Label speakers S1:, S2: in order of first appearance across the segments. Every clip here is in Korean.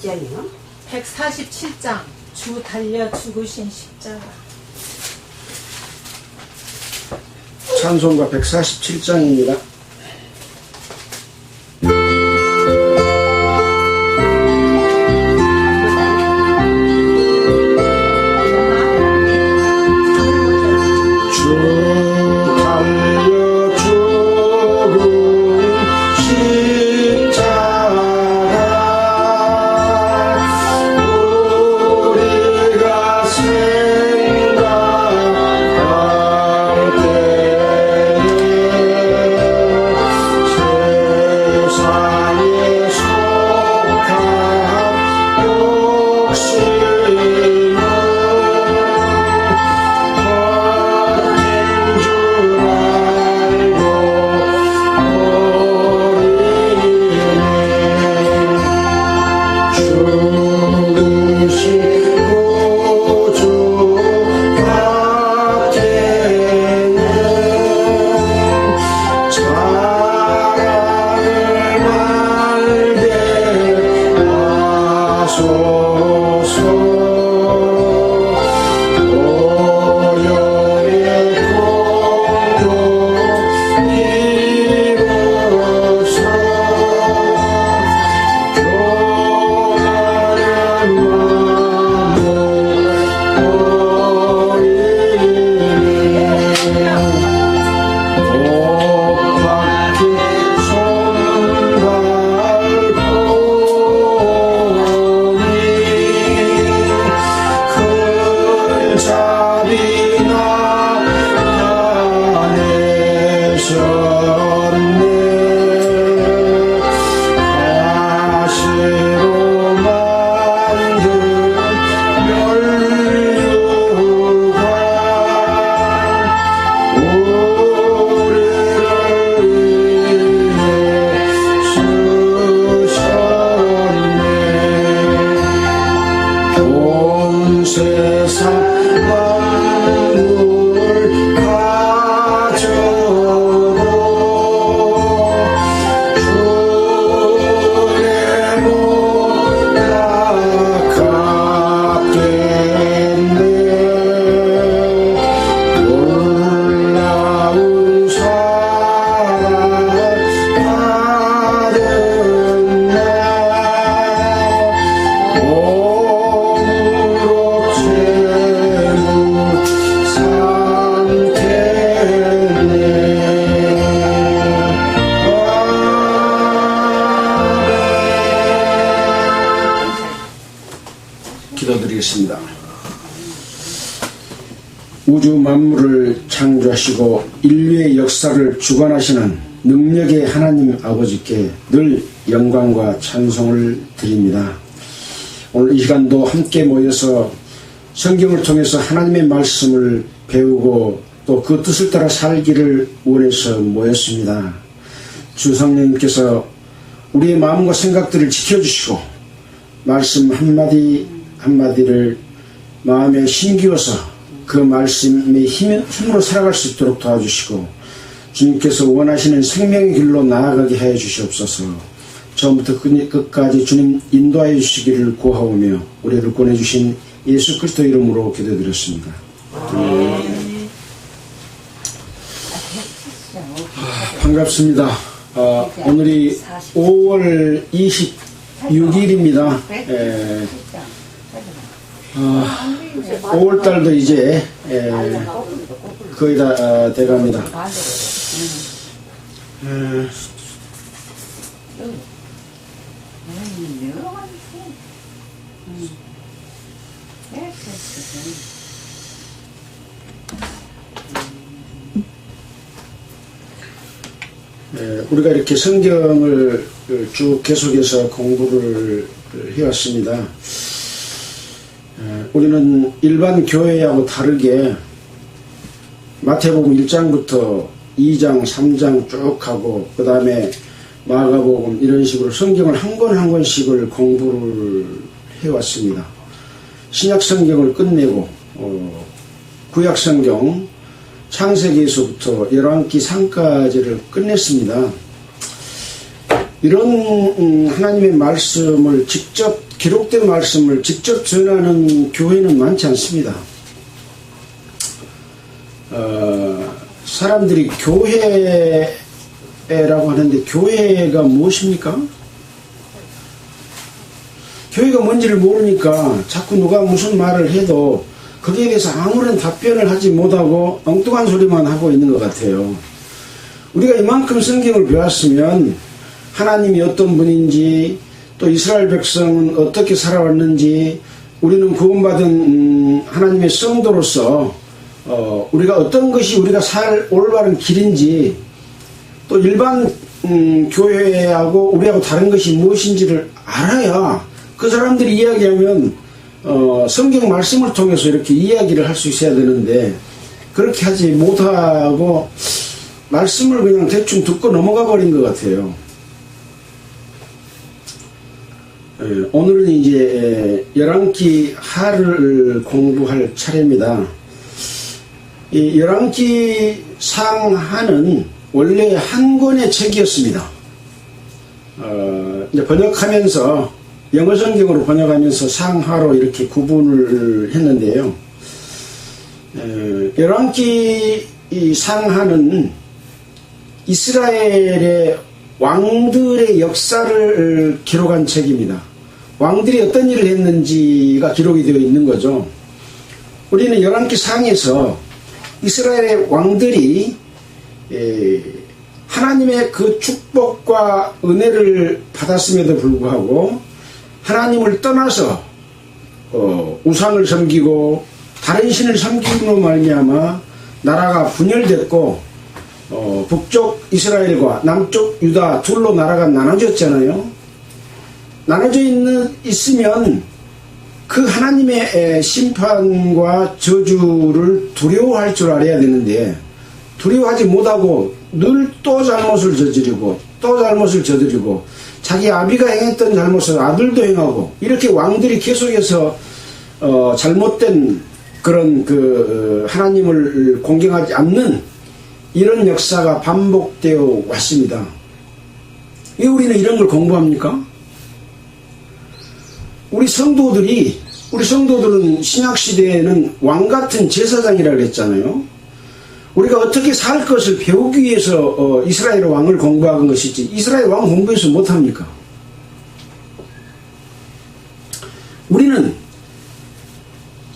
S1: 1장이요?
S2: 147장 주 달려 죽으신 십자가.
S3: 찬송가 147장입니다. 기도드리겠습니다. 우주 만물을 창조하시고 인류의 역사를 주관하시는 능력의 하나님 아버지께 늘 영광과 찬송을 드립니다. 오늘 이 시간도 함께 모여서 성경을 통해서 하나님의 말씀을 배우고 또 그 뜻을 따라 살기를 원해서 모였습니다. 주 성령님께서 우리의 마음과 생각들을 지켜주시고 말씀 한마디 한마디를 마음에 심기워서 그 말씀의 힘으로 살아갈 수 있도록 도와주시고 주님께서 원하시는 생명의 길로 나아가게 하여 주시옵소서. 처음부터 끝까지 주님 인도하여 주시기를 구하오며 우리를 보내주신 예수 그리스도 이름으로 기도드렸습니다. 반갑습니다. 오늘이 5월 26일입니다. 5월달도 이제 거의 다 돼갑니다. 우리가 이렇게 성경을 쭉 계속해서 공부를 해왔습니다. 우리는 일반 교회하고 다르게 마태복음 1장부터 2장, 3장 쭉 하고 그 다음에 마가복음 이런 식으로 성경을 한 권 한 권씩을 공부를 해왔습니다. 신약 성경을 끝내고 구약 성경 창세기에서부터 열왕기 상까지를 끝냈습니다. 이런 하나님의 말씀을 직접, 기록된 말씀을 직접 전하는 교회는 많지 않습니다. 사람들이 교회라고 하는데 교회가 무엇입니까? 교회가 뭔지를 모르니까 자꾸 누가 무슨 말을 해도 거기에 대해서 아무런 답변을 하지 못하고 엉뚱한 소리만 하고 있는 것 같아요. 우리가 이만큼 성경을 배웠으면 하나님이 어떤 분인지, 또 이스라엘 백성은 어떻게 살아왔는지, 우리는 구원받은 하나님의 성도로서 우리가 어떤 것이 우리가 살 올바른 길인지, 또 일반 교회하고 우리하고 다른 것이 무엇인지를 알아야 그 사람들이 이야기하면 성경 말씀을 통해서 이렇게 이야기를 할 수 있어야 되는데, 그렇게 하지 못하고 말씀을 그냥 대충 듣고 넘어가 버린 것 같아요. 오늘은 이제 열왕기 하를 공부할 차례입니다. 이 열왕기 상하는 원래 한 권의 책이었습니다. 이제 번역하면서, 영어 성경으로 번역하면서 상하로 이렇게 구분을 했는데요. 열왕기 상하는 이스라엘의 왕들의 역사를 기록한 책입니다. 왕들이 어떤 일을 했는지가 기록이 되어 있는 거죠. 우리는 열왕기 상에서 이스라엘의 왕들이 하나님의 그 축복과 은혜를 받았음에도 불구하고 하나님을 떠나서 우상을 섬기고 다른 신을 섬김으로 말미암아 나라가 분열됐고 북쪽 이스라엘과 남쪽 유다 둘로 나라가 나눠졌잖아요. 나눠져 있으면 그 하나님의 심판과 저주를 두려워할 줄 알아야 되는데, 두려워하지 못하고 늘 또 잘못을 저지르고 또 잘못을 저지르고, 자기 아비가 행했던 잘못을 아들도 행하고, 이렇게 왕들이 계속해서 잘못된 그런 하나님을 공경하지 않는 이런 역사가 반복되어 왔습니다. 왜 우리는 이런 걸 공부합니까? 우리 성도들은 신약시대에는 왕같은 제사장이라고 했잖아요. 우리가 어떻게 살 것을 배우기 위해서 이스라엘 왕을 공부한 것이지, 이스라엘 왕 공부해서 못합니까? 우리는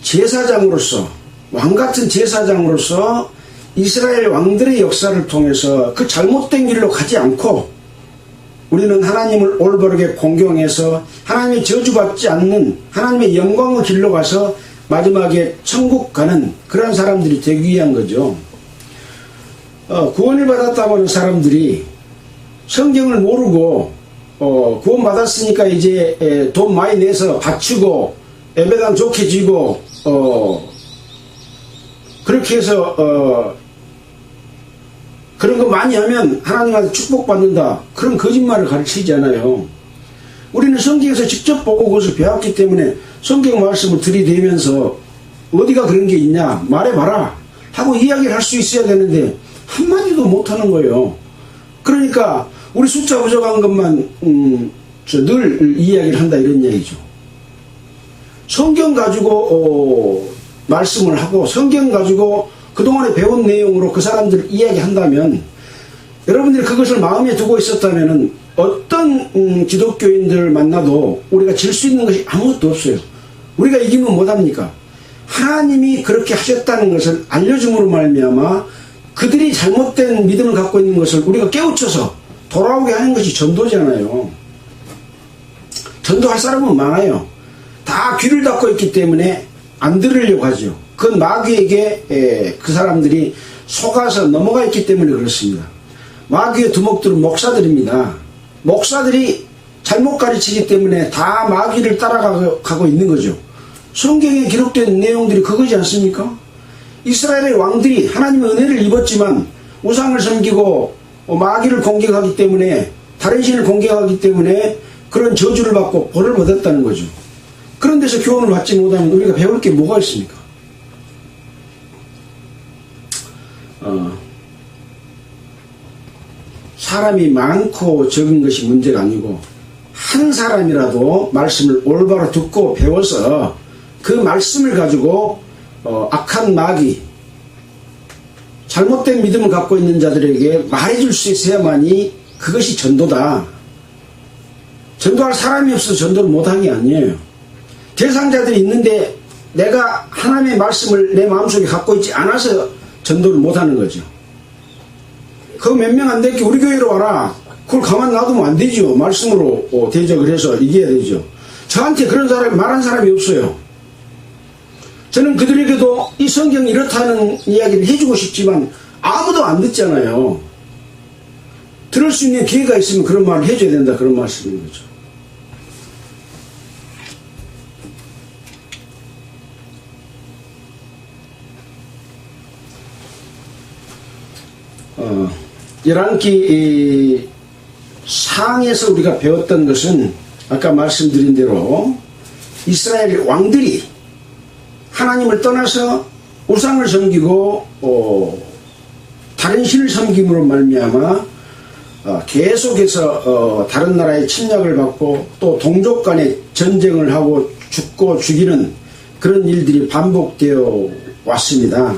S3: 제사장으로서, 왕같은 제사장으로서 이스라엘 왕들의 역사를 통해서 그 잘못된 길로 가지 않고, 우리는 하나님을 올바르게 공경해서 하나님의 저주받지 않는 하나님의 영광의 길로 가서 마지막에 천국 가는 그런 사람들이 되기 위한 거죠. 구원을 받았다고 하는 사람들이 성경을 모르고 구원받았으니까 이제 돈 많이 내서 바치고 예배당 좋게 지고 그렇게 해서 그런 거 많이 하면 하나님한테 축복받는다, 그런 거짓말을 가르치잖아요. 우리는 성경에서 직접 보고 그것을 배웠기 때문에 성경 말씀을 들이대면서 어디가 그런 게 있냐 말해봐라 하고 이야기를 할 수 있어야 되는데 한마디도 못하는 거예요. 그러니까 우리 숫자 부족한 것만 늘 이야기를 한다, 이런 얘기죠. 성경 가지고 말씀을 하고 성경 가지고 그동안에 배운 내용으로 그 사람들 이야기한다면, 여러분들이 그것을 마음에 두고 있었다면 어떤 기독교인들을 만나도 우리가 질 수 있는 것이 아무것도 없어요. 우리가 이기면 못합니까? 하나님이 그렇게 하셨다는 것을 알려줌으로 말미암아 그들이 잘못된 믿음을 갖고 있는 것을 우리가 깨우쳐서 돌아오게 하는 것이 전도잖아요. 전도할 사람은 많아요. 다 귀를 닫고 있기 때문에 안 들으려고 하죠. 그건 마귀에게 그 사람들이 속아서 넘어가 있기 때문에 그렇습니다. 마귀의 두목들은 목사들입니다. 목사들이 잘못 가르치기 때문에 다 마귀를 따라가고 있는 거죠. 성경에 기록된 내용들이 그거지 않습니까? 이스라엘의 왕들이 하나님의 은혜를 입었지만 우상을 섬기고 마귀를 공격하기 때문에, 다른 신을 공격하기 때문에 그런 저주를 받고 벌을 받았다는 거죠. 그런 데서 교훈을 받지 못하면 우리가 배울 게 뭐가 있습니까? 사람이 많고 적은 것이 문제가 아니고 한 사람이라도 말씀을 올바로 듣고 배워서 그 말씀을 가지고 악한 마귀, 잘못된 믿음을 갖고 있는 자들에게 말해줄 수 있어야만이 그것이 전도다. 전도할 사람이 없어서 전도를 못한 게 아니에요. 대상자들이 있는데 내가 하나님의 말씀을 내 마음속에 갖고 있지 않아서 전도를 못하는 거죠. 그거 몇 명 안 됐기 우리 교회로 와라. 그걸 가만 놔두면 안 되죠. 말씀으로 대적을 해서 이겨야 되죠. 저한테 그런 사람이 말한 사람이 없어요. 저는 그들에게도 이 성경이 이렇다는 이야기를 해주고 싶지만 아무도 안 듣잖아요. 들을 수 있는 기회가 있으면 그런 말을 해줘야 된다. 그런 말씀인 거죠. 열왕기 상에서 우리가 배웠던 것은 아까 말씀드린 대로 이스라엘 왕들이 하나님을 떠나서 우상을 섬기고 다른 신을 섬김으로 말미암아 계속해서 다른 나라의 침략을 받고 또 동족 간에 전쟁을 하고 죽고 죽이는 그런 일들이 반복되어 왔습니다.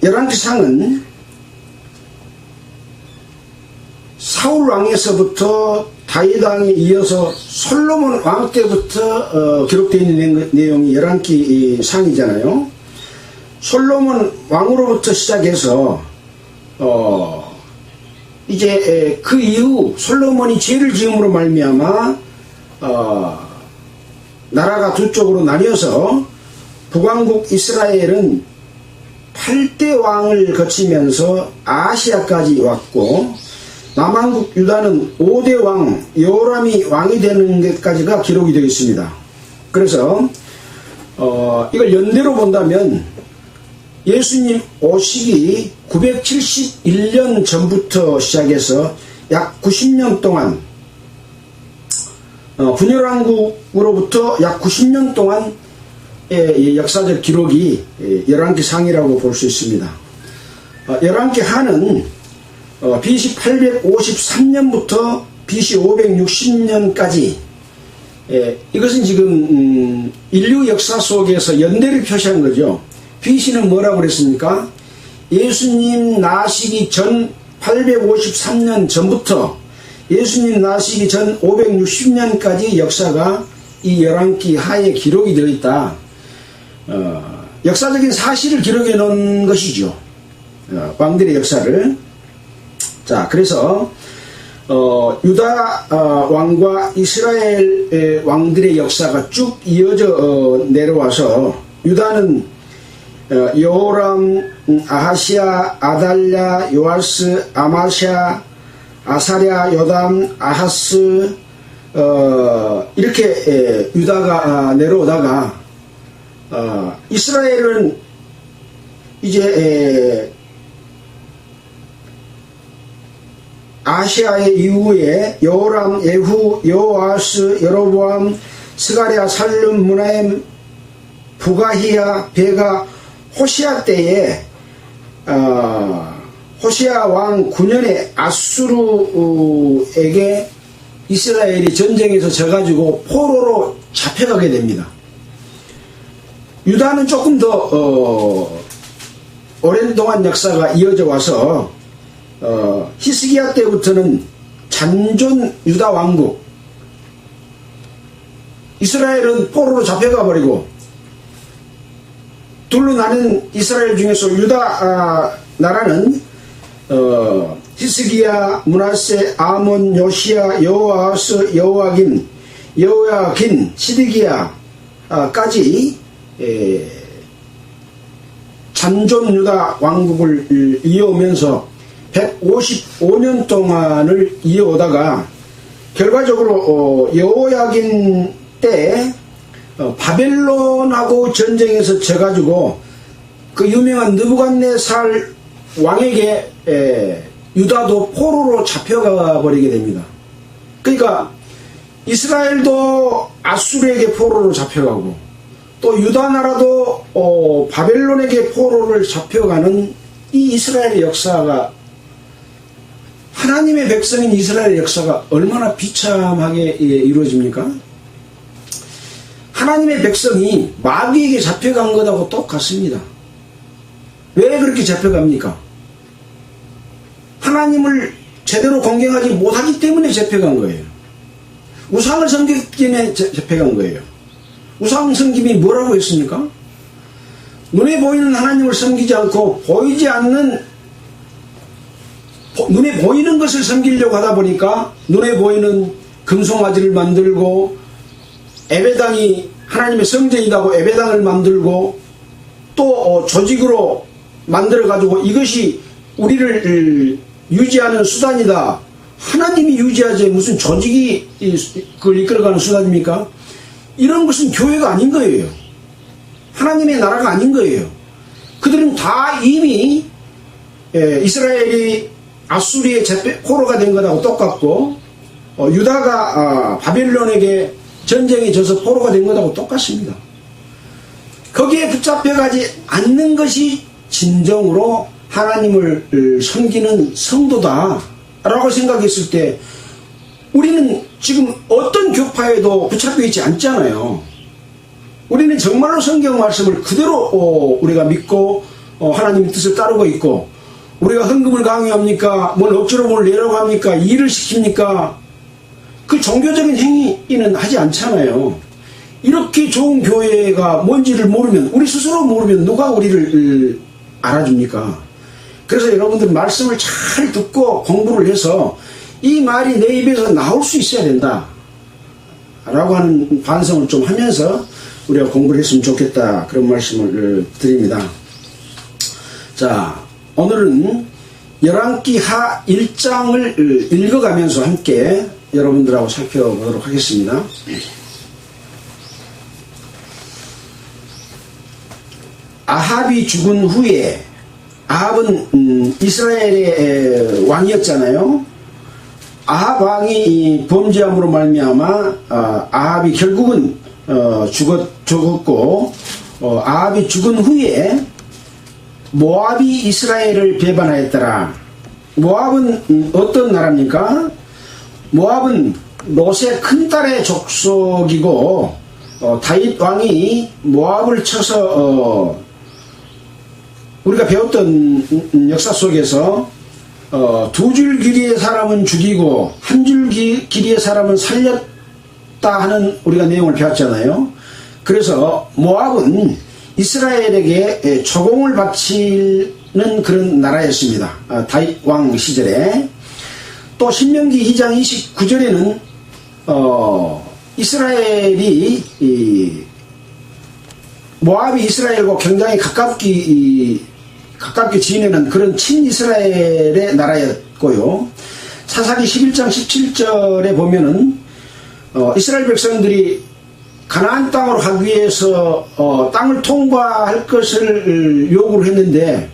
S3: 열왕기상은 사울 왕에서부터 다윗 왕에 이어서 솔로몬 왕 때부터 기록되어 있는 내용이 열왕기 상이잖아요. 솔로몬 왕으로부터 시작해서 이제 그 이후 솔로몬이 죄를 지음으로 말미암아 나라가 두 쪽으로 나뉘어서 북왕국 이스라엘은 8대 왕을 거치면서 아시아까지 왔고 남왕국 유다는 5대 왕 여호람이 왕이 되는 데까지가 기록이 되어 있습니다. 그래서 이걸 연대로 본다면 예수님 오시기 971년 전부터 시작해서 약 90년 동안 분열왕국으로부터 약 90년 동안 역사적 기록이 열왕기 상이라고 볼 수 있습니다. 열왕기 하는 BC 853년부터 BC 560년까지 이것은 지금 인류 역사 속에서 연대를 표시한 거죠. BC는 뭐라고 그랬습니까? 예수님 나시기 전 853년 전부터 예수님 나시기 전 560년까지 역사가 이 열왕기 하에 기록이 되어 있다. 역사적인 사실을 기록해 놓은 것이죠. 왕들의 역사를. 자, 그래서 유다 왕과 이스라엘 왕들의 역사가 쭉 이어져 내려와서 유다는 여호람, 아하시아, 아달랴, 요아스, 아마샤, 아사랴, 요담, 아하스 이렇게 유다가 내려오다가 이스라엘은 이제 아시아의 이후에 여호람, 예후, 여호아스, 여로보암, 스가랴, 살룸, 무나엠, 부가히야, 베가, 호시아 때에 호시아 왕 9년에 아수르에게 이스라엘이 전쟁에서 져가지고 포로로 잡혀가게 됩니다. 유다는 조금 더 오랜 동안 역사가 이어져 와서 히스기야 때부터는 잔존 유다 왕국, 이스라엘은 포로로 잡혀가 버리고 둘로 나는 이스라엘 중에서 유다 나라는 히스기야, 므낫세, 아몬, 요시야, 여호아스, 여호야김, 시드기야까지 잔존 유다 왕국을 이어오면서 155년 동안을 이어오다가 결과적으로 여호야긴 때 바벨론하고 전쟁에서 져가지고 그 유명한 느부갓네살 왕에게 유다도 포로로 잡혀가 버리게 됩니다. 그러니까 이스라엘도 아수르에게 포로로 잡혀가고 또 유다 나라도 바벨론에게 포로를 잡혀가는 이 이스라엘의 역사가, 하나님의 백성인 이스라엘의 역사가 얼마나 비참하게 이루어집니까? 하나님의 백성이 마귀에게 잡혀간 것하고 똑같습니다. 왜 그렇게 잡혀갑니까? 하나님을 제대로 공경하지 못하기 때문에 잡혀간 거예요. 우상을 섬겼기 때문에 잡혀간 거예요. 우상 섬김이 뭐라고 했습니까? 눈에 보이는 하나님을 섬기지 않고 눈에 보이는 것을 섬기려고 하다 보니까 눈에 보이는 금송아지를 만들고, 에베당이 하나님의 성전이라고 에베당을 만들고, 또 조직으로 만들어가지고 이것이 우리를 유지하는 수단이다. 하나님이 유지하지 무슨 조직이 그걸 이끌어가는 수단입니까? 이런 것은 교회가 아닌 거예요. 하나님의 나라가 아닌 거예요. 그들은 다 이미 이스라엘이 아수리의 포로가 된 것하고 똑같고, 유다가 바벨론에게 전쟁에 져서 포로가 된 것하고 똑같습니다. 거기에 붙잡혀가지 않는 것이 진정으로 하나님을 섬기는 성도다라고 생각했을 때, 우리는 지금 어떤 교파에도 붙잡혀 있지 않잖아요. 우리는 정말로 성경 말씀을 그대로 우리가 믿고 하나님의 뜻을 따르고 있고, 우리가 헌금을 강요합니까? 뭘 억지로 뭘 내라고 합니까? 일을 시킵니까? 그 종교적인 행위는 하지 않잖아요. 이렇게 좋은 교회가 뭔지를 모르면, 우리 스스로 모르면 누가 우리를 알아줍니까? 그래서 여러분들 말씀을 잘 듣고 공부를 해서 이 말이 내 입에서 나올 수 있어야 된다 라고 하는 반성을 좀 하면서 우리가 공부를 했으면 좋겠다, 그런 말씀을 드립니다. 자, 오늘은 열왕기 하 1장을 읽어가면서 함께 여러분들하고 살펴보도록 하겠습니다. 아합이 죽은 후에, 아합은 이스라엘의 왕이었잖아요. 아합 왕이 범죄함으로 말미암아 아합이 결국은 죽었고, 아합이 죽은 후에 모압이 이스라엘을 배반하였더라. 모압은 어떤 나라입니까? 모압은 롯의 큰딸의 족속이고, 다윗 왕이 모압을 쳐서 우리가 배웠던 역사 속에서 두 줄 길이의 사람은 죽이고 한 줄 길이의 사람은 살렸다 하는 우리가 내용을 배웠잖아요. 그래서 모압은 이스라엘에게 초공을 바치는 그런 나라였습니다. 다윗 왕 시절에. 또 신명기 2장 29절에는 이스라엘이 모압이 이스라엘과 굉장히 가깝게 지내는 그런 친이스라엘의 나라였고요. 사사기 11장 17절에 보면은 이스라엘 백성들이 가나안 땅으로 가기 위해서 땅을 통과할 것을 요구를 했는데,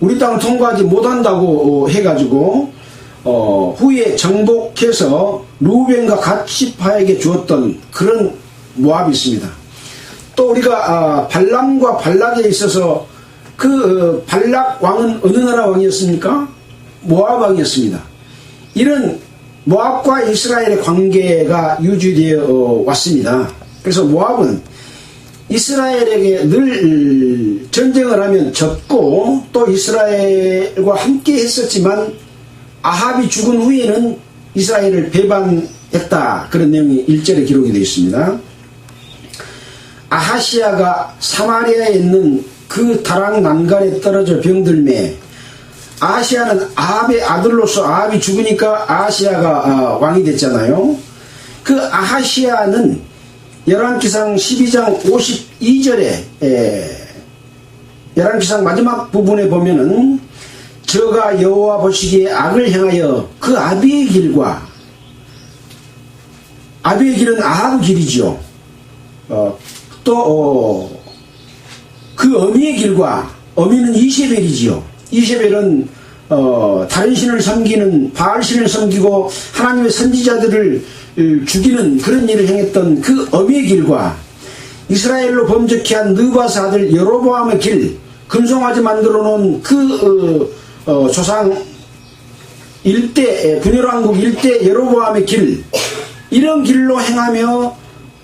S3: 우리 땅을 통과하지 못한다고 해가지고 후에 정복해서 루벤과 갓시파에게 주었던 그런 모압이 있습니다. 또 우리가 발람과 발락에 있어서 그 발락 왕은 어느 나라 왕이었습니까? 모압 왕이었습니다. 이런 모압과 이스라엘의 관계가 유지되어 왔습니다. 그래서 모압은 이스라엘에게 늘 전쟁을 하면 졌고, 또 이스라엘과 함께 했었지만 아합이 죽은 후에는 이스라엘을 배반했다, 그런 내용이 1절에 기록이 되어 있습니다. 아하시아가 사마리아에 있는 그 다락 난간에 떨어져 병들매, 아하시아는 아합의 아들로서, 아합이 죽으니까 아하시아가 왕이 됐잖아요. 그 아하시아는 열왕기상 12장 52절에 열왕기상 마지막 부분에 보면은, 저가 여호와 보시기에 악을 행하여 그 아비의 길과, 아비의 길은 아합 길이죠. 또 그 어미의 길과, 어미는 이세벨이지요. 이세벨은 다른 신을 섬기는, 바알 신을 섬기고 하나님의 선지자들을 죽이는 그런 일을 행했던 그 어미의 길과, 이스라엘로 범죄케 한 느바스 아들 여로보암의 길, 금송아지 만들어 놓은 그 조상 일대 분열왕국 일대 여로보암의 길, 이런 길로 행하며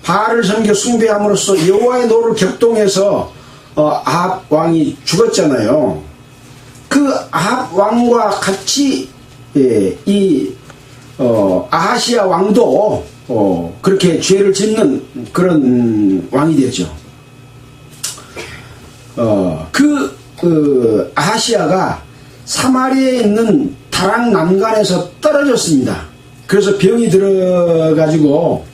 S3: 바알을 섬겨 숭배함으로써 여호와의 노를 격동해서 아합 왕이 죽었잖아요. 그 아합 왕과 같이 이 아하시아 왕도 그렇게 죄를 짓는 그런 왕이 되죠. 그 아하시아가 사마리아에 있는 다락 남간에서 떨어졌습니다. 그래서 병이 들어가지고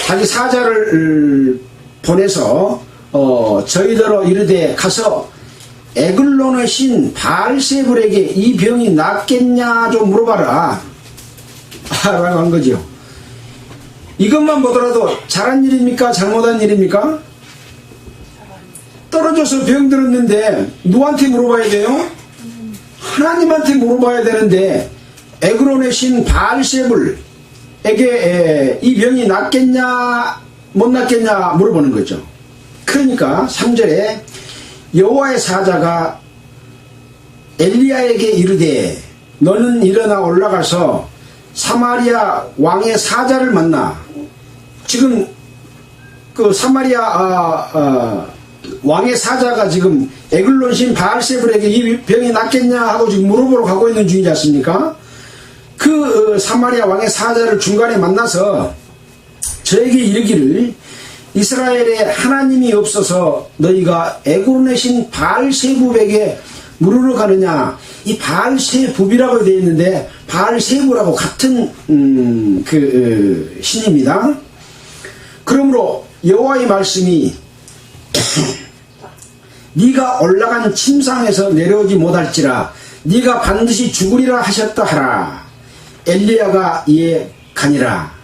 S3: 자기 사자를 보내서 저희더러 이르되 가서 에글론의 신 바알세불에게 이 병이 낫겠냐 좀 물어봐라 라고 한 거죠. 이것만 보더라도 잘한 일입니까? 잘못한 일입니까? 떨어져서 병 들었는데 누구한테 물어봐야 돼요? 하나님한테 물어봐야 되는데 에글론의 신 바알세불에게 이 병이 낫겠냐 못 낫겠냐 물어보는 거죠. 그러니까 3절에 여호와의 사자가 엘리야에게 이르되 너는 일어나 올라가서 사마리아 왕의 사자를 만나. 지금 그 사마리아 왕의 사자가 지금 에글론신 바알세불에게 이 병이 낫겠냐 하고 지금 물어보러 가고 있는 중이지 않습니까? 그 사마리아 왕의 사자를 중간에 만나서 저에게 이르기를 이스라엘에 하나님이 없어서 너희가 에글론의 신 바알세불에게 물으러 가느냐. 이 바알세불이라고 되어 있는데 바알세불하고 같은 신입니다. 그러므로 여호와의 말씀이 네가 올라간 침상에서 내려오지 못할지라 네가 반드시 죽으리라 하셨다 하라. 엘리야가 이에 가니라.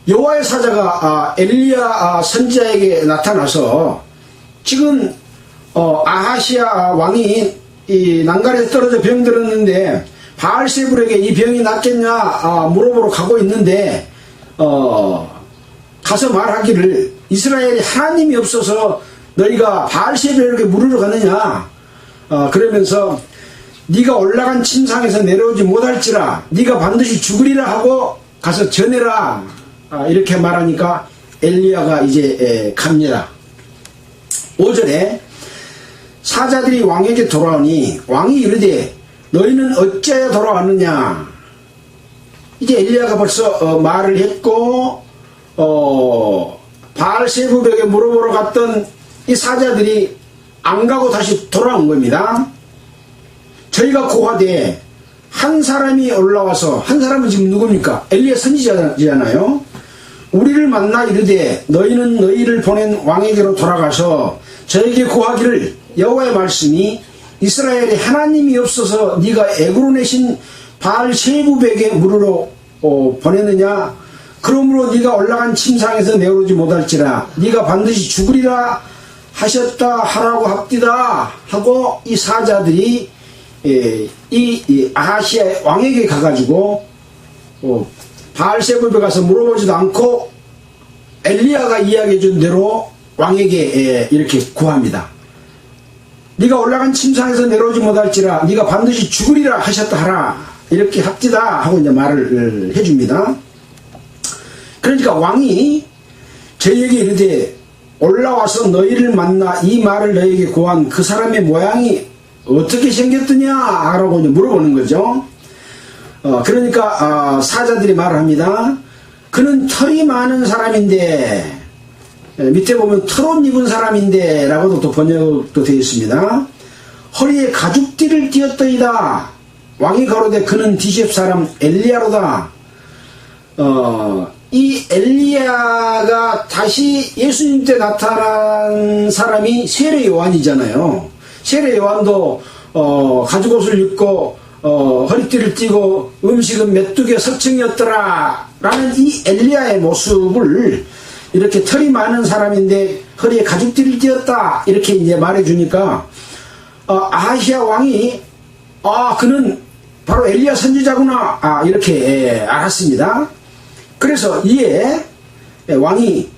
S3: 여호와의 사자가 엘리야 선지자에게 나타나서 지금 아하시아 왕이 이 난간에서 떨어져 병들었는데 바알세불에게 이 병이 낫겠냐 물어보러 가고 있는데 가서 말하기를 이스라엘에 하나님이 없어서 너희가 바알세불에게 물으러 가느냐 그러면서 네가 올라간 침상에서 내려오지 못할지라 네가 반드시 죽으리라 하고 가서 전해라 이렇게 말하니까 엘리야가 이제 갑니다. 5절에 사자들이 왕에게 돌아오니 왕이 이르되 너희는 어찌하여 돌아왔느냐. 이제 엘리야가 벌써 말을 했고 바알세불에게 물어보러 갔던 이 사자들이 안 가고 다시 돌아온 겁니다. 저희가 고하되 한 사람이 올라와서, 한 사람은 지금 누굽니까? 엘리야 선지자잖아요. 우리를 만나 이르되 너희는 너희를 보낸 왕에게로 돌아가서 저에게 고하기를 여호와의 말씀이 이스라엘에 하나님이 없어서 네가 에글론의 신 바알세불에게 물으러 보냈느냐. 그러므로 네가 올라간 침상에서 내려오지 못할지라 네가 반드시 죽으리라 하셨다 하라고 합디다 하고 이 사자들이 이 아하시아 왕에게 가가지고 바알세불에 가서 물어보지도 않고 엘리야가 이야기해 준 대로 왕에게 이렇게 구합니다. 네가 올라간 침상에서 내려오지 못할지라 네가 반드시 죽으리라 하셨다 하라 이렇게 합디다 하고 이제 말을 해줍니다. 그러니까 왕이 저에게 이르되 올라와서 너희를 만나 이 말을 너희에게 고한 그 사람의 모양이 어떻게 생겼더냐 라고 이제 물어보는 거죠. 그러니까 사자들이 말을 합니다. 그는 털이 많은 사람인데, 밑에 보면 털옷 입은 사람인데 라고도 또 번역도 되어 있습니다. 허리에 가죽띠를 띠었더이다. 왕이 가로되 그는 디셉 사람 엘리야로다. 이 엘리야가 다시 예수님 때 나타난 사람이 세례 요한이잖아요. 세례 요한도 가죽옷을 입고 허리띠를 띠고 음식은 메뚜기 석청이었더라 라는 이 엘리야의 모습을 이렇게 털이 많은 사람인데 허리에 가죽띠를 띠었다 이렇게 이제 말해주니까 아하시아 왕이 그는 바로 엘리야 선지자구나 이렇게 알았습니다. 그래서 이에 왕이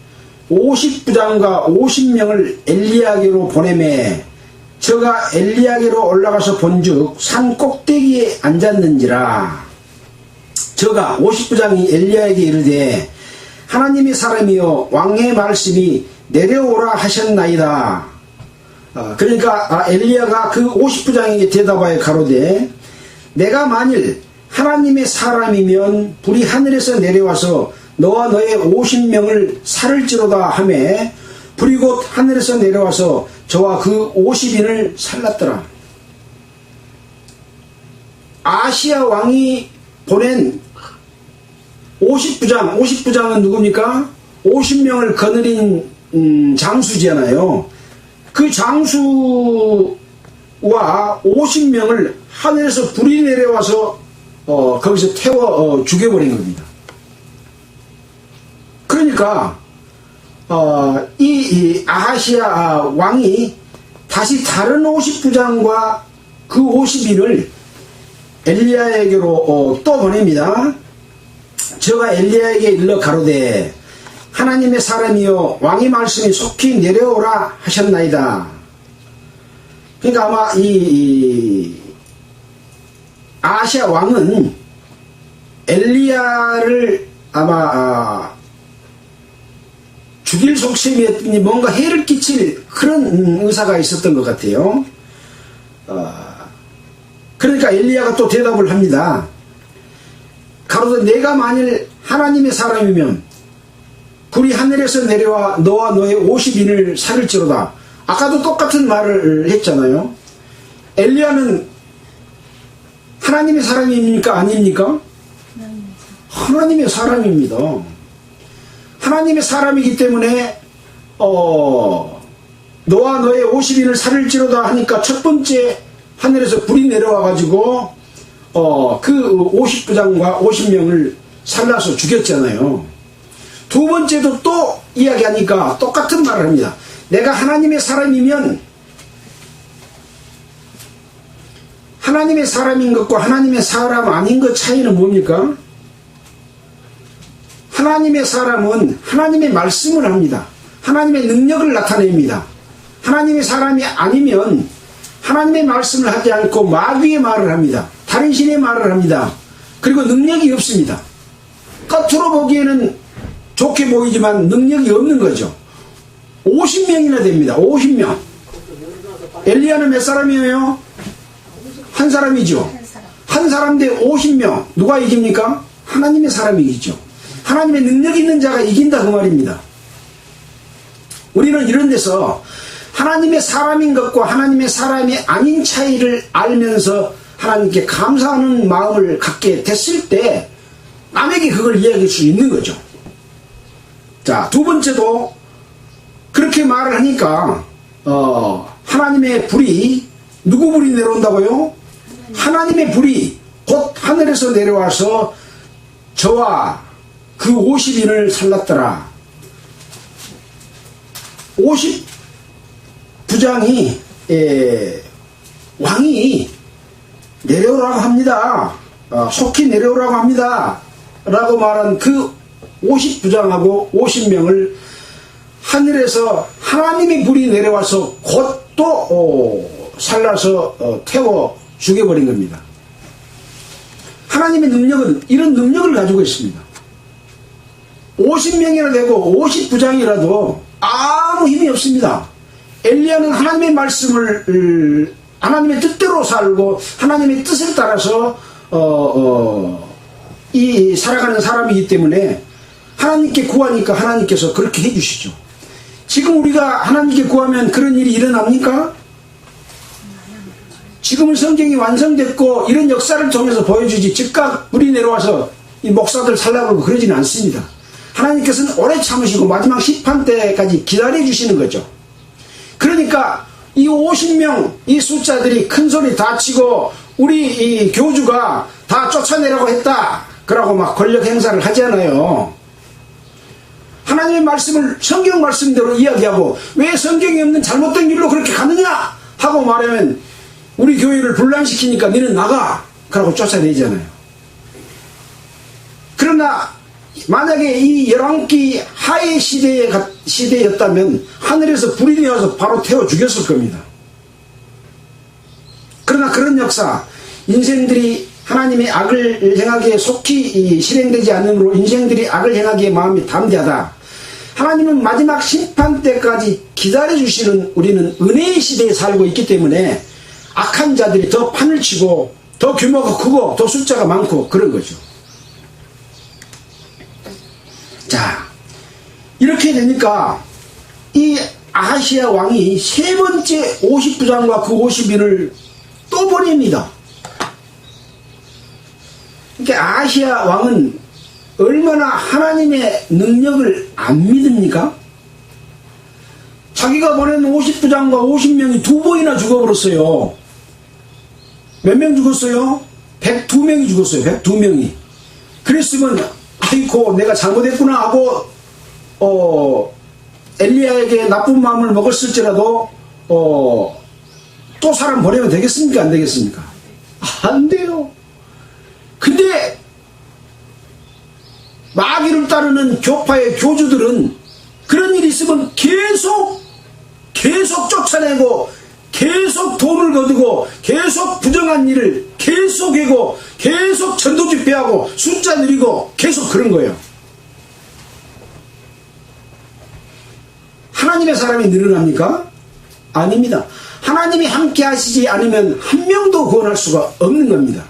S3: 50부장과 50명을 엘리야에게로 보내매 저가 엘리야에게로 올라가서 본즉 산 꼭대기에 앉았는지라. 저가 50부장이 엘리야에게 이르되 하나님의 사람이여 왕의 말씀이 내려오라 하셨나이다. 그러니까 엘리야가 그 50부장에게 대답하여 가로되 내가 만일 하나님의 사람이면 불이 하늘에서 내려와서 너와 너의 50명을 살을지로다 하매 불이 곧 하늘에서 내려와서 저와 그 50인을 살랐더라. 아시아 왕이 보낸 50부장은 누굽니까? 50명을 거느린 장수잖아요. 그 장수와 50명을 하늘에서 불이 내려와서 거기서 태워 죽여버린 겁니다. 그러니까 이 아하시아 왕이 다시 다른 50부장과 그 50인을 엘리야에게로 또 보냅니다. 저가 엘리야에게 일러 가로되 하나님의 사람이여 왕의 말씀이 속히 내려오라 하셨나이다. 그러니까 아마 이 아하시아 왕은 엘리야를 아마 죽일 속셈이었더니 뭔가 해를 끼칠 그런 의사가 있었던 것 같아요. 그러니까 엘리야가 또 대답을 합니다. 가로되 내가 만일 하나님의 사람이면 불이 하늘에서 내려와 너와 너의 50인을 살을지로다. 아까도 똑같은 말을 했잖아요. 엘리야는 하나님의 사람입니까? 아닙니까? 하나님의 사람입니다. 하나님의 사람이기 때문에 너와 너의 50인을 살을지로다 하니까 첫 번째 하늘에서 불이 내려와 가지고 그 50부장과 50명을 살라서 죽였잖아요. 두 번째도 또 이야기하니까 똑같은 말을 합니다. 내가 하나님의 사람이면 하나님의 사람인 것과 하나님의 사람 아닌 것 차이는 뭡니까? 하나님의 사람은 하나님의 말씀을 합니다. 하나님의 능력을 나타냅니다. 하나님의 사람이 아니면 하나님의 말씀을 하지 않고 마귀의 말을 합니다. 다른 신의 말을 합니다. 그리고 능력이 없습니다. 겉으로 보기에는 좋게 보이지만 능력이 없는 거죠. 50명이나 됩니다. 50명. 엘리야는 몇 사람이에요? 한 사람이죠. 한 사람 대 50명. 누가 이깁니까? 하나님의 사람이 이기죠. 하나님의 능력 있는 자가 이긴다 그 말입니다. 우리는 이런 데서 하나님의 사람인 것과 하나님의 사람이 아닌 차이를 알면서 하나님께 감사하는 마음을 갖게 됐을 때 남에게 그걸 이야기할 수 있는 거죠. 자, 두 번째도 그렇게 말을 하니까 하나님의 불이 누구 불이 내려온다고요? 하나님의 불이 곧 하늘에서 내려와서 저와 그 50인을 살랐더라. 50부장이 왕이 내려오라고 합니다. 속히 내려오라고 합니다. 라고 말한 그 50부장하고 50명을 하늘에서 하나님의 불이 내려와서 곧 또 살라서 태워 죽여버린 겁니다. 하나님의 능력은 이런 능력을 가지고 있습니다. 50명이나 되고 50부장이라도 아무 힘이 없습니다. 엘리야는 하나님의 말씀을 하나님의 뜻대로 살고 하나님의 뜻을 따라서 살아가는 사람이기 때문에 하나님께 구하니까 하나님께서 그렇게 해주시죠. 지금 우리가 하나님께 구하면 그런 일이 일어납니까? 지금은 성경이 완성됐고 이런 역사를 통해서 보여주지 즉각 불이 내려와서 이 목사들 살라고 그러지는 않습니다. 하나님께서는 오래 참으시고 마지막 심판 때까지 기다려주시는 거죠. 그러니까 이 50명 이 숫자들이 큰 소리 다 치고 우리 이 교주가 다 쫓아내라고 했다 그러고 막 권력 행사를 하잖아요. 하나님의 말씀을 성경 말씀대로 이야기하고 왜 성경이 없는 잘못된 길로 그렇게 가느냐 하고 말하면 우리 교회를 분란시키니까 너는 나가 그러고 쫓아내잖아요. 그러나 만약에 이 열왕기 하의 시대였다면 하늘에서 불이 내어서 바로 태워 죽였을 겁니다. 그러나 그런 역사, 인생들이 하나님의 악을 행하기에 속히 실행되지 않으므로 인생들이 악을 행하기에 마음이 담대하다. 하나님은 마지막 심판 때까지 기다려주시는 우리는 은혜의 시대에 살고 있기 때문에 악한 자들이 더 판을 치고 더 규모가 크고 더 숫자가 많고 그런 거죠. 자, 이렇게 되니까 이 아하시아 왕이 세 번째 50부장과 그 50인을 또 보냅니다. 그러니까 아하시아 왕은 얼마나 하나님의 능력을 안 믿습니까? 자기가 보낸 50부장과 50명이 두 번이나 죽어버렸어요. 몇 명 죽었어요? 102명이 죽었어요. 102명이. 그랬으면 아이고 내가 잘못했구나 하고 엘리야에게 나쁜 마음을 먹었을지라도 또 사람 보내면 되겠습니까? 안 되겠습니까? 안 돼요. 근데 마귀를 따르는 교파의 교주들은 그런 일이 있으면 계속 쫓아내고 계속 돈을 거두고 계속 부정한 일을 계속 하고 계속 전도 집회하고 숫자 늘리고 계속 그런 거예요. 하나님의 사람이 늘어납니까? 아닙니다. 하나님이 함께 하시지 않으면 한 명도 구원할 수가 없는 겁니다.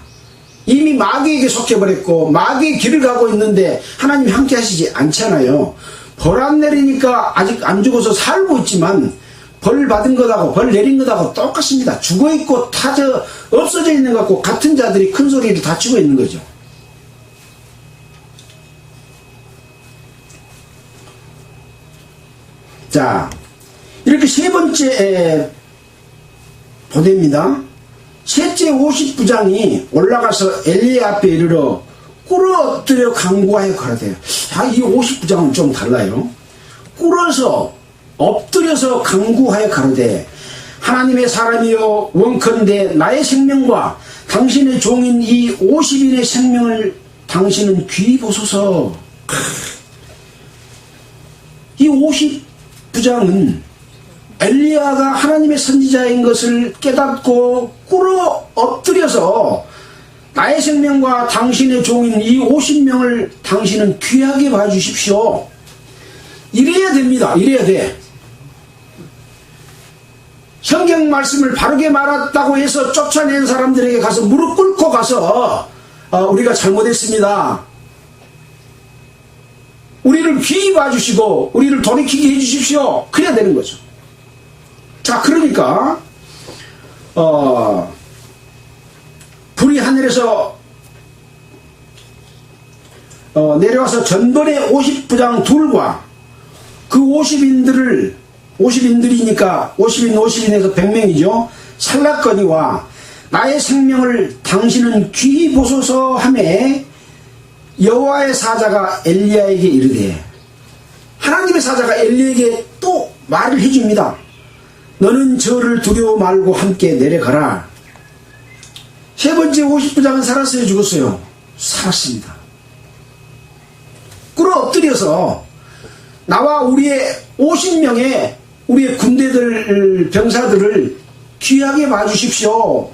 S3: 이미 마귀에게 속해버렸고 마귀의 길을 가고 있는데 하나님이 함께 하시지 않잖아요. 벌 안 내리니까 아직 안 죽어서 살고 있지만 벌 받은 것하고 벌 내린 것하고 똑같습니다. 죽어있고 없어져 있는 것 같고 같은 자들이 큰 소리를 다치고 있는 거죠. 자, 이렇게 세 번째 보냅니다. 셋째 50부장이 올라가서 엘리야 앞에 이르러 꿇어 엎드려 간구하여 가라되. 이 50부장은 좀 달라요. 꿇어서 엎드려서 간구하여 가로되 하나님의 사람이여 원컨대 나의 생명과 당신의 종인 이 50인의 생명을 당신은 귀히 보소서. 이 50부장은 엘리야가 하나님의 선지자인 것을 깨닫고 꿇어 엎드려서 나의 생명과 당신의 종인 이 50명을 당신은 귀하게 봐주십시오. 이래야 됩니다. 이래야 돼. 성경 말씀을 바르게 말했다고 해서 쫓아낸 사람들에게 가서 무릎 꿇고 가서 우리가 잘못했습니다. 우리를 귀히 봐주시고 우리를 돌이키게 해주십시오. 그래야 되는 거죠. 자, 그러니까 불이 하늘에서 내려와서 전번에 50부장 둘과 그 50인들이니까 50인에서 100명이죠. 살랐거니와 나의 생명을 당신은 귀히 보소서 하매 여호와의 사자가 엘리야에게 이르되, 하나님의 사자가 엘리야에게 또 말을 해줍니다. 너는 저를 두려워 말고 함께 내려가라. 세 번째 50부장은 살았어요, 죽었어요? 살았습니다. 꿇어 엎드려서 나와 우리의 50명의 우리의 군대들, 병사들을 귀하게 봐주십시오.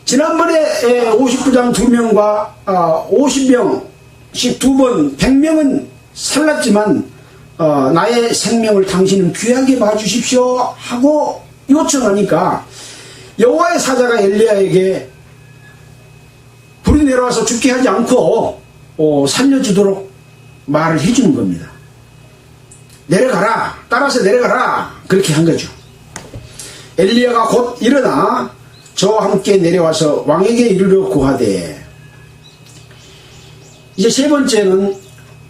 S3: 지난번에 50부장 2명과 50명씩 2번 100명은 살랐지만 나의 생명을 당신은 귀하게 봐주십시오 하고 요청하니까 여호와의 사자가 엘리야에게 불이 내려와서 죽게 하지 않고 살려주도록 말을 해주는 겁니다. 내려가라, 따라서 내려가라, 그렇게 한 거죠. 엘리야가 곧 일어나 저와 함께 내려와서 왕에게 이르러 구하되. 이제 세 번째는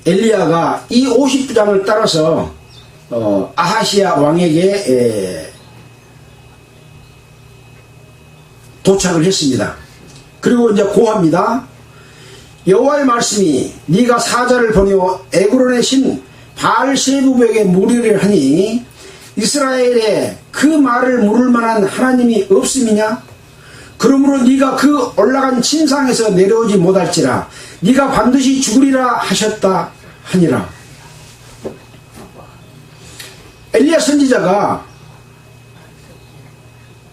S3: 엘리야가 이 50부장을 따라서 아하시아 왕에게 도착을 했습니다. 그리고 이제 고합니다. 여호와의 말씀이 네가 사자를 보내어 에그론의 신 바알세부백에 물으려 하니 이스라엘에 그 말을 물을 만한 하나님이 없음이냐? 그러므로 네가 그 올라간 침상에서 내려오지 못할지라 네가 반드시 죽으리라 하셨다 하니라. 엘리야 선지자가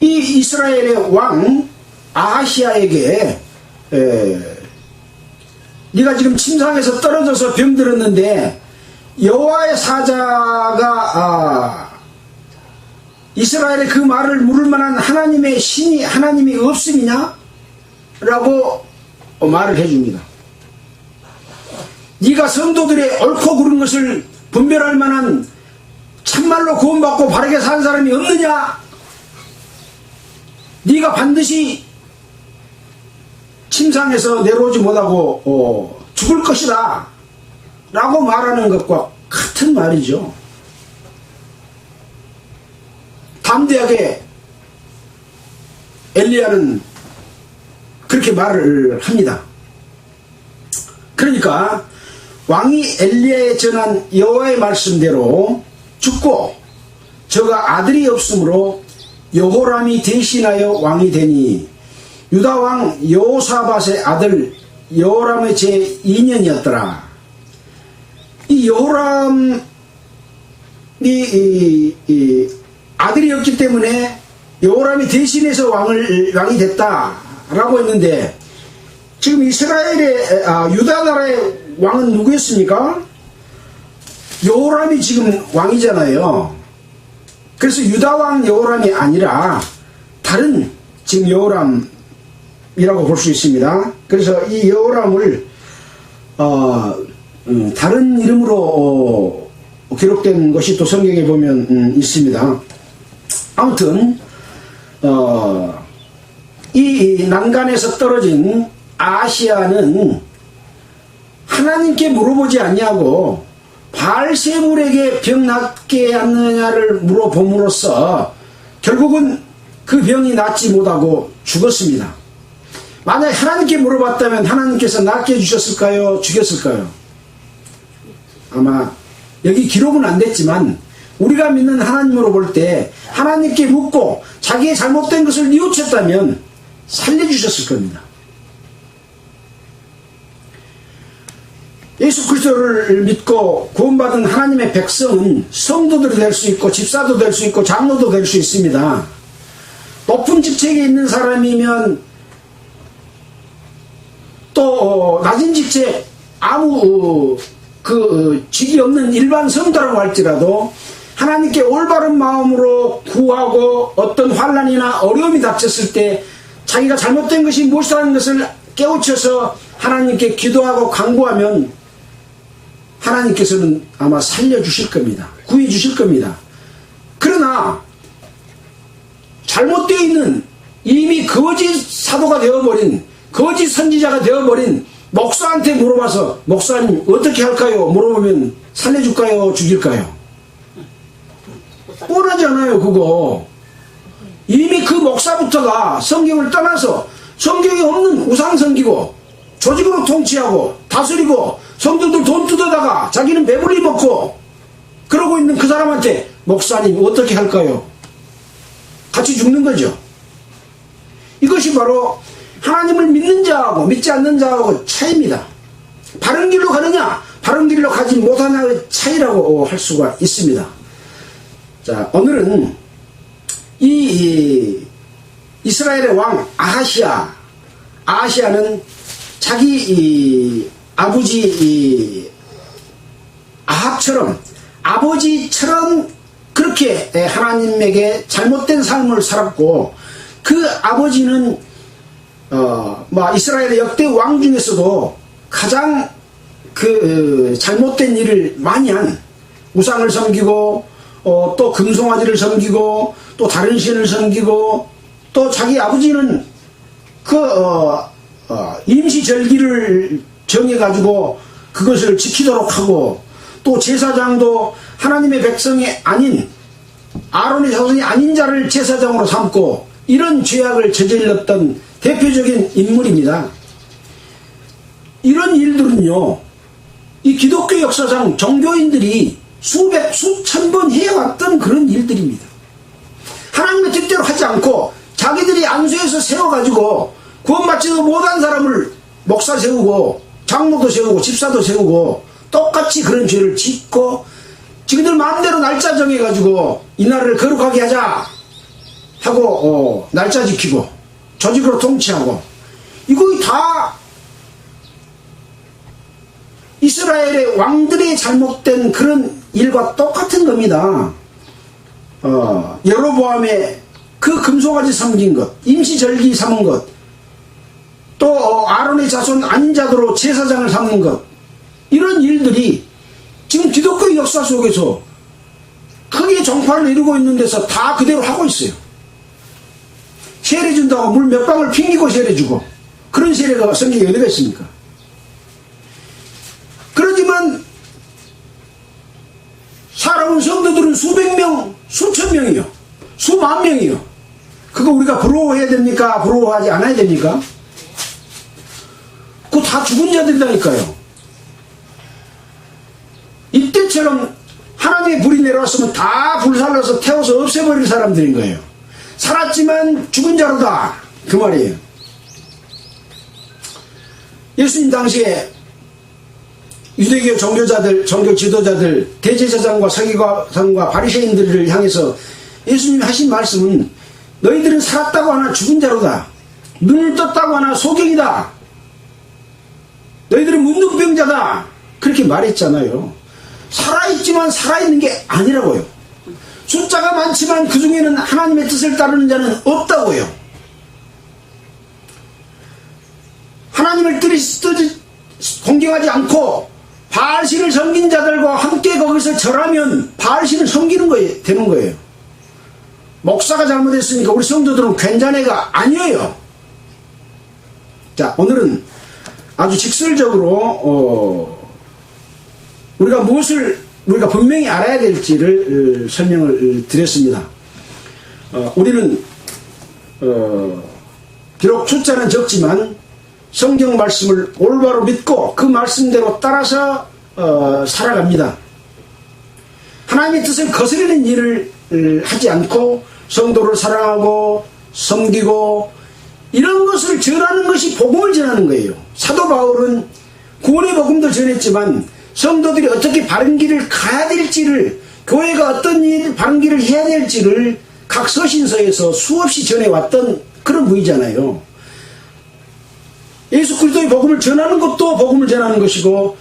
S3: 이 이스라엘의 왕 아하시아에게 네가 지금 침상에서 떨어져서 병들었는데 여호와의 사자가 이스라엘의 그 말을 물을 만한 하나님의 신이 하나님이 없음이냐? 라고 말을 해줍니다. 네가 성도들의 옳고 그른 것을 분별할 만한 참말로 구원받고 바르게 산 사람이 없느냐? 네가 반드시 침상에서 내려오지 못하고 죽을 것이다 라고 말하는 것과 같은 말이죠. 담대하게 엘리야는 그렇게 말을 합니다. 그러니까 왕이 엘리야에 전한 여호와의 말씀대로 죽고 저가 아들이 없으므로 여호람이 대신하여 왕이 되니 유다 왕 여호사밧의 아들 여호람의 제2년이었더라. 이 여호람이 아들이 없기 때문에 여호람이 대신해서 왕이 됐다라고 했는데 지금 이스라엘의 유다 나라의 왕은 누구였습니까? 여호람이 지금 왕이잖아요. 그래서 유다 왕 여호람이 아니라 다른 지금 여호람이라고 볼 수 있습니다. 그래서 이 여호람을 다른 이름으로 기록된 것이 또 성경에 보면 있습니다. 아무튼 이 난간에서 떨어진 아하시아는 하나님께 물어보지 않냐고 바알세불에게 병 낫게 하느냐를 물어봄으로써 결국은 그 병이 낫지 못하고 죽었습니다. 만약 하나님께 물어봤다면 하나님께서 낫게 해주셨을까요? 죽였을까요? 아마 여기 기록은 안 됐지만 우리가 믿는 하나님으로 볼 때 하나님께 묻고 자기의 잘못된 것을 뉘우쳤다면 살려주셨을 겁니다. 예수 그리스도를 믿고 구원받은 하나님의 백성은 성도들이 될 수 있고 집사도 될 수 있고 장로도 될 수 있습니다. 높은 직책에 있는 사람이면 또 낮은 직책 아무 직이 없는 일반 성도라고 할지라도 하나님께 올바른 마음으로 구하고 어떤 환난이나 어려움이 닥쳤을 때 자기가 잘못된 것이 무엇이라는 것을 깨우쳐서 하나님께 기도하고 간구하면 하나님께서는 아마 살려주실 겁니다. 구해주실 겁니다. 그러나 잘못되어 있는 이미 거짓 사도가 되어버린 거짓 선지자가 되어버린 목사한테 물어봐서 목사님 어떻게 할까요? 물어보면 살려줄까요? 죽일까요? 뻔하지 않아요 그거. 이미 그 목사부터가 성경을 떠나서 성경에 없는 우상 섬기고 조직으로 통치하고 다스리고 성도들 돈 뜯어다가 자기는 배불리 먹고 그러고 있는 그 사람한테 목사님 어떻게 할까요? 같이 죽는 거죠. 이것이 바로 하나님을 믿는 자하고 믿지 않는 자하고 차이입니다. 바른 길로 가느냐 바른 길로 가지 못하냐의 차이라고 할 수가 있습니다. 자, 오늘은 이 이스라엘의 왕 아하시아는 자기 아버지 아합처럼 아버지처럼 그렇게 하나님에게 잘못된 삶을 살았고 그 아버지는 이스라엘의 역대 왕 중에서도 가장 잘못된 일을 많이 한 우상을 섬기고 또 금송아지를 섬기고 또 다른 신을 섬기고 또 자기 아버지는 임시절기를 정해가지고 그것을 지키도록 하고 또 제사장도 하나님의 백성이 아닌 아론의 자손이 아닌 자를 제사장으로 삼고 이런 죄악을 저질렀던 대표적인 인물입니다. 이런 일들은요 이 기독교 역사상 종교인들이 수천 번 해왔던 그런 일들입니다. 하나님의 뜻대로 하지 않고 자기들이 안수해서 세워가지고 구원받지도 못한 사람을 목사 세우고 장로도 세우고 집사도 세우고 똑같이 그런 죄를 짓고 지금들 마음대로 날짜 정해가지고 이날을 거룩하게 하자 하고 날짜 지키고 조직으로 통치하고 이거 다 이스라엘의 왕들의 잘못된 그런 일과 똑같은 겁니다. 여로보암의 그 금송아지 섬긴 것, 임시절기 삼은 것, 또 아론의 자손 아닌 자도로 제사장을 삼는 것, 이런 일들이 지금 기독교의 역사 속에서 크게 정파를 이루고 있는 데서 다 그대로 하고 있어요. 세례준다고 물 몇 방울 핑기고 세례주고, 그런 세례가 성경에 어디가 있습니까? 그러지만 살아온 성도들은 수백 명, 수천 명이요, 수만 명이요. 그거 우리가 부러워해야 됩니까? 부러워하지 않아야 됩니까? 그거 다 죽은 자들이라니까요. 이때처럼 하나님의 불이 내려왔으면 다 불살라서 태워서 없애버릴 사람들인 거예요. 살았지만 죽은 자로다, 그 말이에요. 예수님 당시에 유대교 종교자들, 종교 지도자들, 대제사장과 서기관과 바리새인들을 향해서 예수님이 하신 말씀은 너희들은 살았다고 하나 죽은 자로다. 눈을 떴다고 하나 소경이다. 너희들은 문둥병자다. 그렇게 말했잖아요. 살아있지만 살아있는 게 아니라고요. 숫자가 많지만 그 중에는 하나님의 뜻을 따르는 자는 없다고요. 하나님을 공경하지 않고 바알신을 섬긴 자들과 함께 거기서 절하면 바알신을 섬기는 거예요, 되는 거예요. 목사가 잘못했으니까 우리 성도들은 괜찮애가 아니에요. 자, 오늘은 아주 직설적으로 우리가 무엇을 우리가 분명히 알아야 될지를 설명을 드렸습니다. 우리는 비록 숫자는 적지만 성경 말씀을 올바로 믿고 그 말씀대로 따라서 살아갑니다. 하나님의 뜻을 거스르는 일을 하지 않고 성도를 사랑하고 섬기고 이런 것을 전하는 것이 복음을 전하는 거예요. 사도 바울은 구원의 복음도 전했지만 성도들이 어떻게 바른 길을 가야 될지를, 교회가 어떤 바른 길을 해야 될지를 각 서신서에서 수없이 전해왔던 그런 분이잖아요. 예수 그리스도의 복음을 전하는 것도 복음을 전하는 것이고,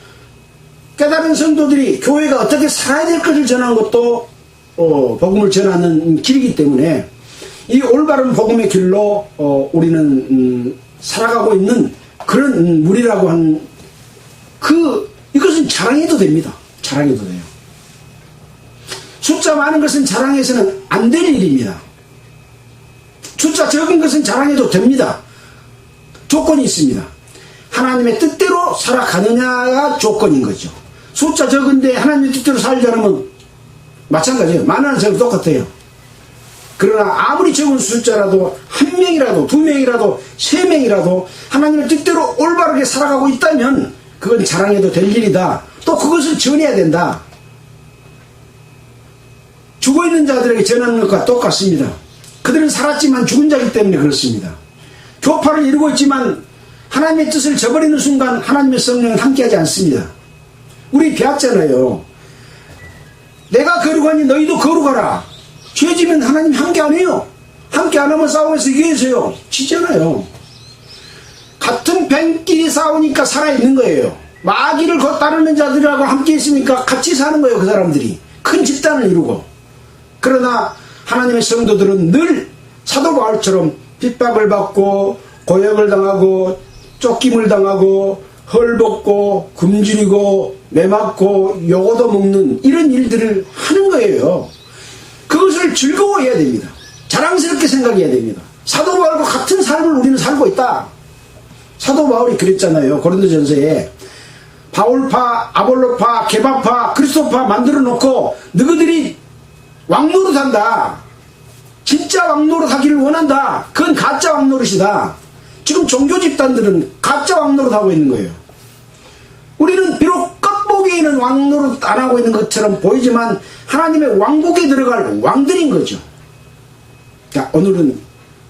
S3: 깨달은 성도들이 교회가 어떻게 살아야 될 것을 전하는 것도 복음을 전하는 길이기 때문에 이 올바른 복음의 길로 우리는 살아가고 있는 그런 무리라고 한 이것은 자랑해도 됩니다. 자랑해도 돼요. 숫자 많은 것은 자랑해서는 안 될 일입니다. 숫자 적은 것은 자랑해도 됩니다. 조건이 있습니다. 하나님의 뜻대로 살아가느냐가 조건인 거죠. 숫자 적은데 하나님의 뜻대로 살지 않으면 마찬가지예요. 많은 적은 똑같아요. 그러나 아무리 적은 숫자라도 한 명이라도 두 명이라도 세 명이라도 하나님의 뜻대로 올바르게 살아가고 있다면 그건 자랑해도 될 일이다. 또 그것을 전해야 된다. 죽어있는 자들에게 전하는 것과 똑같습니다. 그들은 살았지만 죽은 자이기 때문에 그렇습니다. 교파를 이루고 있지만 하나님의 뜻을 저버리는 순간 하나님의 성령은 함께하지 않습니다. 우리 배웠잖아요. 내가 거룩하니 너희도 거룩하라. 죄지면 하나님 함께 안 해요. 함께 안 하면 싸움에서 이겨서요. 지잖아요. 같은 뱀끼리 싸우니까 살아있는 거예요. 마귀를 따르는 자들하고 함께 있으니까 같이 사는 거예요. 그 사람들이 큰 집단을 이루고. 그러나 하나님의 성도들은 늘 사도 바울처럼 핍박을 받고 고역을 당하고 쫓김을 당하고 헐벗고 굶주리고 매맞고 요거도 먹는 이런 일들을 하는 거예요. 그것을 즐거워해야 됩니다. 자랑스럽게 생각해야 됩니다. 사도 바울과 같은 삶을 우리는 살고 있다. 사도 바울이 그랬잖아요. 고린도전서에 바울파, 아볼로파, 게바파, 그리스도파 만들어 놓고 너희들이 왕노릇한다. 진짜 왕노릇하기를 원한다. 그건 가짜 왕노릇이다. 지금 종교 집단들은 가짜 왕노릇하고 있는 거예요. 우리는 비록 겉보기에는 왕노릇 안 하고 있는 것처럼 보이지만 하나님의 왕국에 들어갈 왕들인 거죠. 자, 오늘은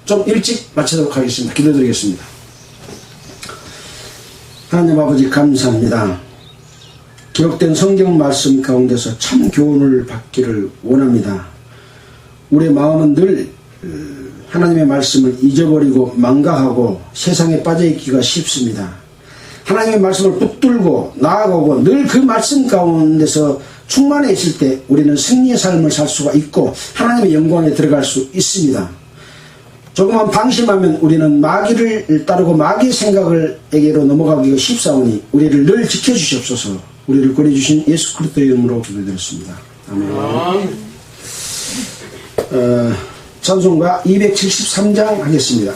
S3: 좀 일찍 마치도록 하겠습니다. 기도드리겠습니다. 하나님 아버지 감사합니다. 기록된 성경 말씀 가운데서 참 교훈을 받기를 원합니다. 우리의 마음은 늘 하나님의 말씀을 잊어버리고 망각하고 세상에 빠져있기가 쉽습니다. 하나님의 말씀을 붙들고 나아가고 늘 그 말씀 가운데서 충만해 있을 때 우리는 승리의 삶을 살 수가 있고 하나님의 영광에 들어갈 수 있습니다. 조금만 방심하면 우리는 마귀를 따르고 마귀의 생각에게로 넘어가기가 쉽사오니 우리를 늘 지켜주시옵소서. 우리를 구해주신 예수 그리스도의 이름으로 기도드렸습니다. 아멘. 찬송가 273장 하겠습니다.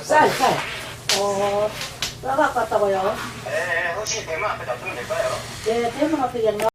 S1: 쌀. 쌀 갖고 왔다고요?
S4: 네, 혹시 대문 앞에 놔두면 될까요?
S1: 네, 대문 앞에 그냥